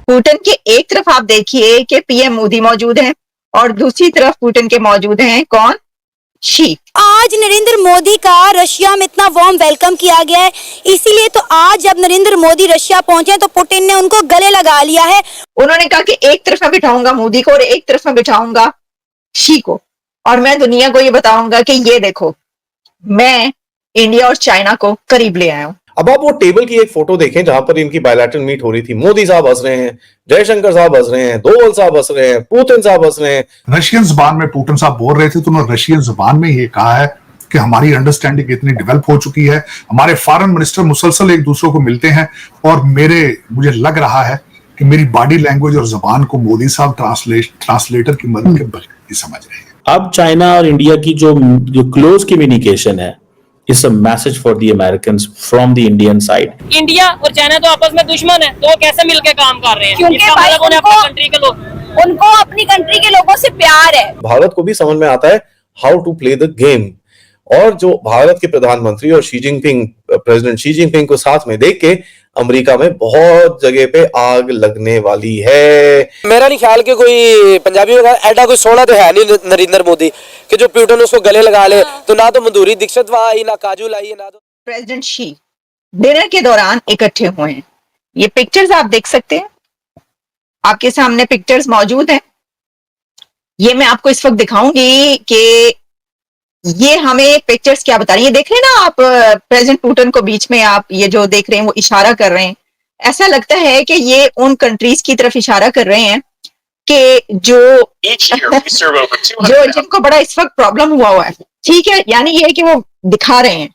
Putin के एक तरफ आप देखिए कि पीएम मोदी मौजूद हैं और दूसरी तरफ पुतिन के मौजूद हैं कौन? शी। आज नरेंद्र मोदी का रशिया में इतना वार्म वेलकम किया गया है, इसीलिए तो आज जब नरेंद्र मोदी रशिया पहुंचे तो पुतिन ने उनको गले लगा लिया है। उन्होंने कहा कि एक तरफ मैं बिठाऊंगा मोदी को और एक तरफ मैं बिठाऊंगा शी को, और मैं दुनिया को ये बताऊंगा कि ये देखो मैं इंडिया और चाइना को करीब ले आया हूं। अब आप वो टेबल की एक फोटो देखें जहां पर इनकी बायलैटरल मीट हो रही थी। मोदी साहब हंस रहे हैं, जयशंकर साहब हंस रहे हैं, दोवल साहब हंस रहे हैं, पुतिन साहब हंस रहे हैं। रशियन जुबान में पुतिन साहब बोल रहे थे तो उन्होंने रशियन जुबान में ये कहा है कि हमारी अंडरस्टैंडिंग इतनी डेवलप हो चुकी है, हमारे फॉरेन मिनिस्टर मुसलसल एक दूसरे को मिलते हैं और मुझे लग रहा है कि मेरी बॉडी लैंग्वेज और जुबान को मोदी साहब ट्रांसलेटर की मदद के बगैर समझ रहे हैं। अब चाइना और इंडिया की जो क्लोज कम्युनिकेशन है, it's a message for the Americans from the Indian side. India और चाइना तो आपस में दुश्मन है, तो वो कैसे मिलकर काम कर रहे हैं? क्योंकि भाई उनको अपनी कंट्री के लोगों से प्यार है। भारत को भी समझ में आता है how to play the game, और जो भारत के प्रधानमंत्री और प्रेसिडेंट शी जिनपिंग को साथ में देख के अमेरिका में बहुत जगह पे आग लगने वाली है। मेरा नहीं ख्याल कि कोई पंजाबी में ऐसा कोई सोना तो है नहीं नरेंद्र मोदी कि जो पुतिन उसको गले लगा ले। तो ना तो मधुरी दीक्षित आई, ना काजल आई, ना तो प्रेसिडेंट शी डिनर के दौरान इकट्ठे हुए हैं। ये पिक्चर्स आप देख सकते हैं, आपके सामने पिक्चर्स मौजूद हैं। ये मैं आपको इस वक्त दिखाऊंगी कि ये हमें पिक्चर्स क्या बता रही है। देख रहे हैं ना आप प्रेसिडेंट पुतिन को बीच में, आप ये जो देख रहे हैं वो इशारा कर रहे हैं। ऐसा लगता है कि ये उन कंट्रीज की तरफ इशारा कर रहे हैं कि जो जिनको बड़ा इस वक्त प्रॉब्लम हुआ है। ठीक है, यानी ये है कि वो दिखा रहे हैं,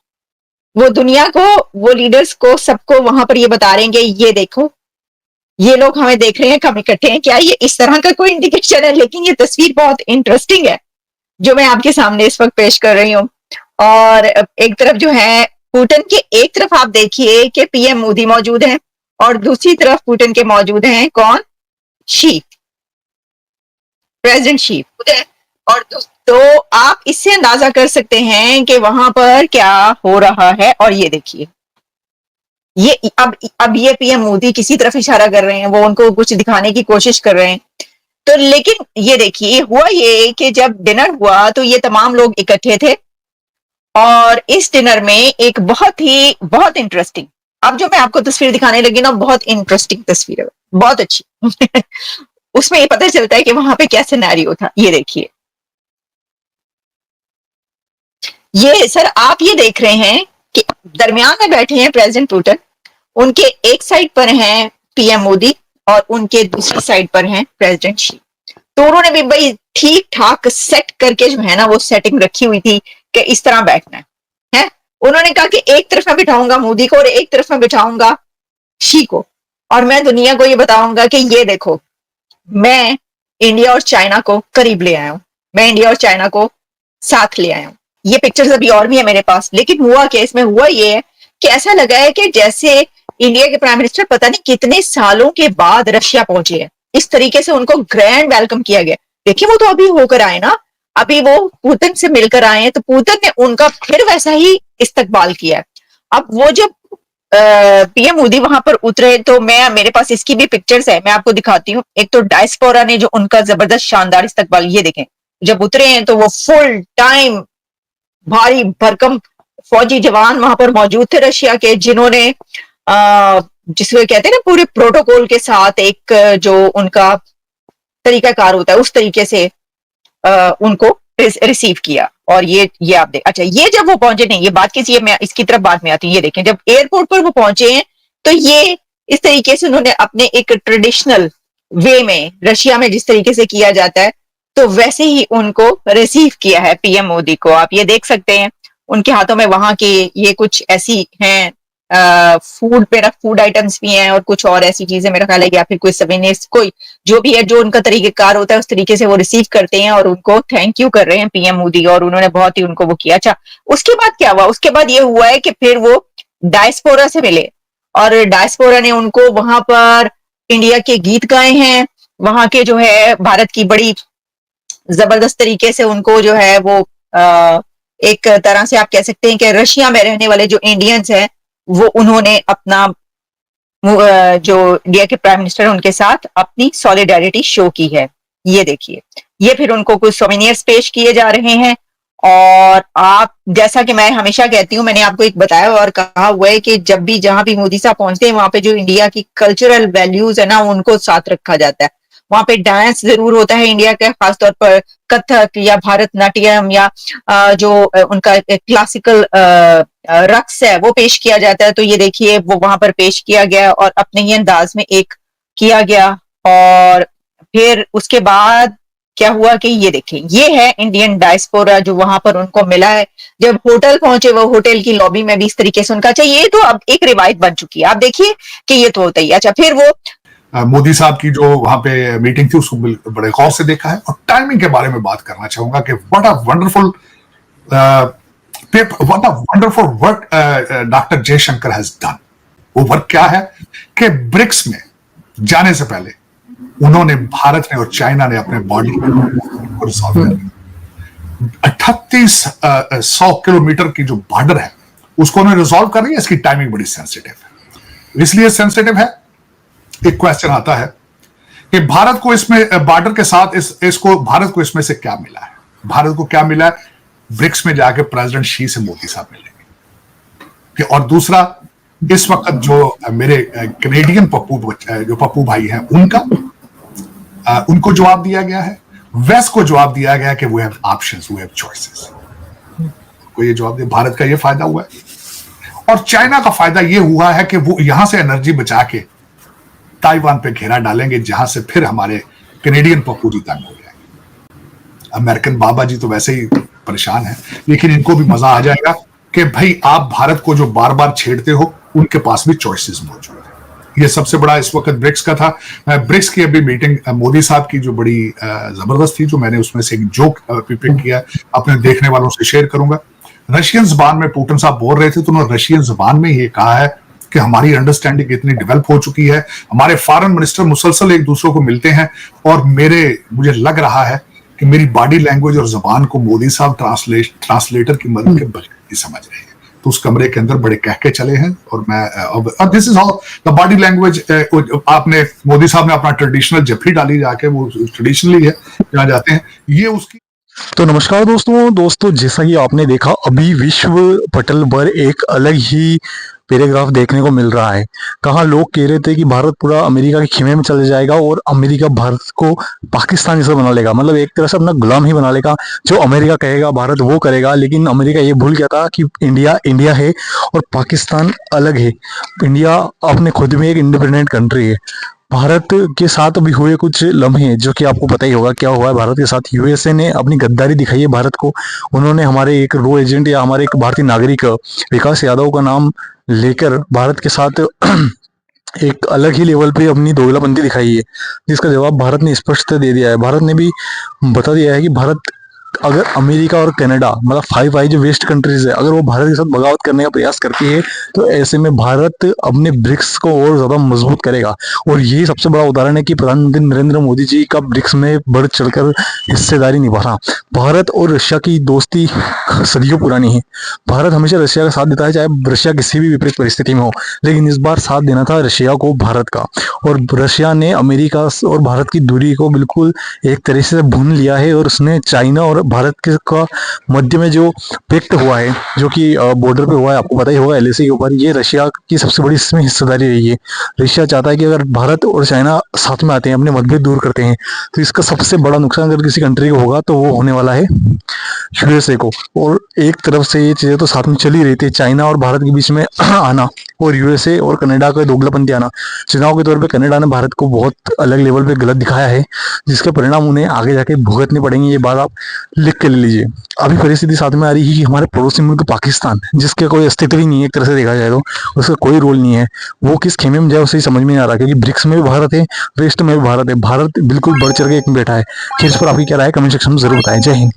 वो दुनिया को, वो लीडर्स को, सबको वहां पर ये बता रहे हैं कि ये देखो ये लोग हमें देख रहे हैं, हम इकट्ठे हैं। क्या ये इस तरह का कोई इंडिकेशन है? लेकिन ये तस्वीर बहुत इंटरेस्टिंग है जो मैं आपके सामने इस वक्त पेश कर रही हूँ। और एक तरफ जो है पुतिन के एक तरफ आप देखिए कि पीएम मोदी मौजूद हैं और दूसरी तरफ पुतिन के मौजूद हैं कौन? She, president Xi. और तो आप इससे अंदाजा कर सकते हैं कि वहां पर क्या हो रहा है। और ये देखिए, ये अब ये पीएम मोदी किसी तरफ इशारा कर रहे हैं, वो उनको कुछ दिखाने की कोशिश कर रहे हैं। तो लेकिन ये देखिए, हुआ ये कि जब डिनर हुआ तो ये तमाम लोग इकट्ठे थे और इस डिनर में एक बहुत इंटरेस्टिंग, अब जो मैं आपको तस्वीर दिखाने लगी ना, बहुत इंटरेस्टिंग तस्वीर है, बहुत अच्छी। उसमें ये पता चलता है कि वहां पे क्या सिनेरियो था। ये देखिए, ये सर आप ये देख रहे हैं कि दरमियान में बैठे हैं प्रेसिडेंट पुतिन, उनके एक साइड पर हैं पीएम मोदी और उनके दूसरी साइड पर हैं प्रेसिडेंट शी। तो उन्होंने भी भाई ठीक ठाक सेट करके जो है ना, वो सेटिंग रखी हुई थी कि इस तरह बैठना है। उन्होंने कहा कि एक तरफ मैं बिठाऊंगा मोदी को और एक तरफ मैं बिठाऊंगा शी को, और मैं दुनिया को ये बताऊंगा कि ये देखो मैं इंडिया और चाइना को करीब ले आया हूं, मैं इंडिया और चाइना को साथ ले आया हूं। ये पिक्चर्स अभी और भी है मेरे पास। लेकिन हुआ क्या, इसमें हुआ ये है कि ऐसा लगा है कि जैसे इंडिया के प्राइम मिनिस्टर पता नहीं कितने सालों के बाद रशिया पहुंचे हैं। इस तरीके से उनको ग्रैंड वेलकम किया गया। देखिए, वो तो अभी होकर आए ना, अभी वो पुतिन से मिलकर आए हैं, तो पुतिन ने उनका फिर वैसा ही इस्तकबाल किया। अब वो जब पीएम मोदी वहां पर उतरे तो मेरे पास इसकी भी पिक्चर्स है, मैं आपको दिखाती हूँ। एक तो डायस्पोरा ने जो उनका जबरदस्त शानदार इस्तकबाल, ये देखें, जब उतरे हैं तो वो फुल टाइम भारी भरकम फौजी जवान वहां पर मौजूद थे रशिया के, जिन्होंने जिसको कहते हैं ना पूरे प्रोटोकॉल के साथ एक जो उनका तरीकाकार होता है उस तरीके से उनको रिसीव किया। और ये आप देख, अच्छा ये जब वो पहुंचे, नहीं ये बात किसी, मैं इसकी तरफ बाद में आती हूँ। ये देखें, जब एयरपोर्ट पर वो पहुंचे हैं तो ये इस तरीके से उन्होंने अपने एक ट्रेडिशनल वे में, रशिया में जिस तरीके से किया जाता है, तो वैसे ही उनको रिसीव किया है पीएम मोदी को। आप ये देख सकते हैं उनके हाथों में वहां के ये कुछ ऐसी हैं फूड आइटम्स भी हैं और कुछ और ऐसी चीजें, मेरा ख्याल है, या फिर कोई सवेनियर्स, कोई जो भी है, जो उनका तरीकेकार होता है उस तरीके से वो रिसीव करते हैं और उनको थैंक यू कर रहे हैं पीएम मोदी, और उन्होंने बहुत ही उनको वो किया। अच्छा, उसके बाद क्या हुआ? उसके बाद ये हुआ है कि फिर वो डायस्पोरा से मिले और डायस्पोरा ने उनको वहां पर इंडिया के गीत गाए हैं, वहां के जो है भारत की बड़ी जबरदस्त तरीके से उनको जो है वो एक तरह से आप कह सकते हैं कि रशिया में रहने वाले जो इंडियंस हैं वो उन्होंने अपना जो इंडिया के प्राइम मिनिस्टर उनके साथ अपनी सॉलिडारिटी शो की है। ये देखिए, ये फिर उनको कुछ सोवेनियर्स पेश किए जा रहे हैं। और आप, जैसा कि मैं हमेशा कहती हूँ, मैंने आपको एक बताया और कहा हुआ है कि जब भी जहां भी मोदी साहब पहुंचते हैं वहां पे जो इंडिया की कल्चरल वैल्यूज है ना, उनको साथ रखा जाता है। वहां पे डांस जरूर होता है इंडिया का, खासतौर पर कथक या भारतनाट्यम या जो उनका क्लासिकल रक्स है वो पेश किया जाता है। तो ये देखिए, वो वहां पर पेश किया गया और अपने ही अंदाज में एक किया गया। और फिर उसके बाद क्या हुआ कि ये देखें, ये है इंडियन डायस्पोरा जो वहां पर उनको मिला है। जब होटल पहुंचे, वो होटल की लॉबी में भी इस तरीके से उनका, अच्छा ये तो अब एक रिवायत बन चुकी है। आप देखिए कि ये तो होता ही। अच्छा, फिर वो मोदी साहब की जो वहां पे मीटिंग थी उसको बड़े गौर से देखा है। और टाइमिंग के बारे में बात करना चाहूंगा कि what a wonderful work doctor Jaishankar has done. वो वर्क क्या है कि ब्रिक्स में जाने से पहले उन्होंने, भारत ने और चाइना ने अपने बॉर्डर को रिजॉल्व कर लिया। 3800 किलोमीटर की जो बॉर्डर है उसको उन्होंने रिजॉल्व कर लिया। इसकी टाइमिंग बड़ी सेंसिटिव है। इसलिए सेंसिटिव है, एक क्वेश्चन आता है कि भारत को इसमें, बॉर्डर के साथ इसको भारत को इसमें से क्या मिला है? भारत को क्या मिला है? ब्रिक्स में जाके प्रेसिडेंट शी से मोदी साहब मिलेंगे। और दूसरा, इस वक्त जो मेरे कैनेडियन पप्पू भाई हैं, उनको जवाब दिया गया है, वेस्ट को जवाब दिया गया है कि we have options, we have choices. को ये जवाब दिया। भारत का ये फायदा हुआ है। और चाइना का फायदा ये हुआ है कि वो यहां से एनर्जी बचा के ताइवान पे घेरा डालेंगे, जहां से फिर हमारे कैनेडियन पप्पू जी तंग हो जाएंगे। अमेरिकन बाबा जी तो वैसे ही परेशान है, लेकिन इनको भी मजा आ जाएगा कि भाई आप भारत को जो बार बार छेड़ते हो, उनके पास भी चॉइसेस मौजूद है। ये सबसे बड़ा इस वक्त ब्रिक्स का था। ब्रिक्स की अभी मीटिंग मोदी साहब की जो बड़ी जबरदस्त थी, जो मैंने उसमें से एक जोक पिक किया, अपने देखने वालों से शेयर करूंगा। रशियन जबान में पुतिन साहब बोल रहे थे, तो उन्होंने रशियन जबान में ये कहा है कि हमारी अंडरस्टैंडिंग इतनी डेवलप हो चुकी है, हमारे फॉरेन मिनिस्टर मुसलसल एक दूसरे को मिलते हैं, और मुझे लग रहा है कि मेरी बॉडी लैंग्वेज और जबान को मोदी साहब ट्रांसलेटर की मदद के बगैर ही समझ रहे हैं। तो उस कमरे के अंदर बड़े कह के चले हैं। और मैं, this is how the body language. आपने, मोदी साहब ने अपना ट्रेडिशनल जफरी डाली जाके, वो ट्रेडिशनली है जहाँ जाते हैं, ये उसकी। तो नमस्कार दोस्तों, जैसा कि आपने देखा, अभी विश्व पटल पर एक अलग ही पैराग्राफ देखने को मिल रहा है। कहाँ लोग कह रहे थे कि भारत पूरा अमेरिका के खीमे में चले जाएगा और अमेरिका भारत को पाकिस्तान जैसा बना लेगा, मतलब एक तरह से अपना गुलाम ही बना लेगा। जो अमेरिका कहेगा भारत वो करेगा। लेकिन अमेरिका ये भूल गया था कि इंडिया है और पाकिस्तान अलग है। इंडिया अपने खुद में एक इंडिपेंडेंट कंट्री है। भारत के साथ अभी हुए कुछ लम्हे, जो कि आपको पता ही होगा क्या हुआ है भारत के साथ। यूएसए ने अपनी गद्दारी दिखाई है भारत को। उन्होंने हमारे एक रो एजेंट या हमारे एक भारतीय नागरिक विकास यादव का नाम लेकर भारत के साथ एक अलग ही लेवल पे अपनी दोगलापंती दिखाई है, जिसका जवाब भारत ने स्पष्ट दे दिया है। भारत ने भी बता दिया है कि भारत, अगर अमेरिका और कनाडा, मतलब 5 आई जो वेस्ट कंट्रीज है, अगर वो भारत के साथ बगावत करने का प्रयास करती है, तो ऐसे में भारत अपने ब्रिक्स को और ज्यादा मजबूत करेगा। और यही सबसे बड़ा उदाहरण है कि प्रधानमंत्री नरेंद्र मोदी जी का ब्रिक्स में बढ़ चढ़कर हिस्सेदारी निभाना। भारत और रशिया की दोस्ती सदियों पुरानी है। भारत हमेशा रशिया का साथ देता है, चाहे रशिया किसी भी विपरीत परिस्थिति में हो। लेकिन इस बार साथ देना था रशिया को भारत का, और रशिया ने अमेरिका और भारत की दूरी को बिल्कुल एक तरह से भून लिया है। और उसने चाइना और भारत के का मध्य में जो पैक्ट हुआ है, जो कि बॉर्डर पे हुआ है, आपको पता ही होगा, एलएसी के ऊपर, ये रशिया की सबसे बड़ी इसमें हिस्सेदारी रही है। रशिया चाहता है कि अगर भारत और चाइना साथ में आते हैं, अपने मतभेद दूर करते हैं, तो इसका सबसे बड़ा नुकसान अगर किसी कंट्री को होगा तो वो होने वाला है यूएसए को। और एक तरफ से ये चीजें तो साथ में चली रही थी, चाइना और भारत के बीच में आना और यूएसए और कनाडा का दोगलापंथी आना। चुनाव के तौर पे कनाडा ने भारत को बहुत अलग लेवल पे गलत दिखाया है, जिसके परिणाम उन्हें आगे जाके भुगतने पड़ेंगे। ये बात आप लिख के ले लीजिए। अभी परिस्थिति साथ में आ रही है कि हमारे पड़ोसी मुल्क पाकिस्तान, जिसके कोई अस्तित्व ही नहीं है एक तरह से देखा जाए तो, उसका कोई रोल नहीं है, वो किस खेमे में जाए उसे समझ में नहीं आ रहा। क्योंकि ब्रिक्स में भी भारत है, वेस्ट में भी भारत है, भारत बिल्कुल बढ़ चढ़ के बैठा है। फिर इस पर आपकी क्या राय है, कमेंट सेक्शन में जरूर बताएं। जय हिंद।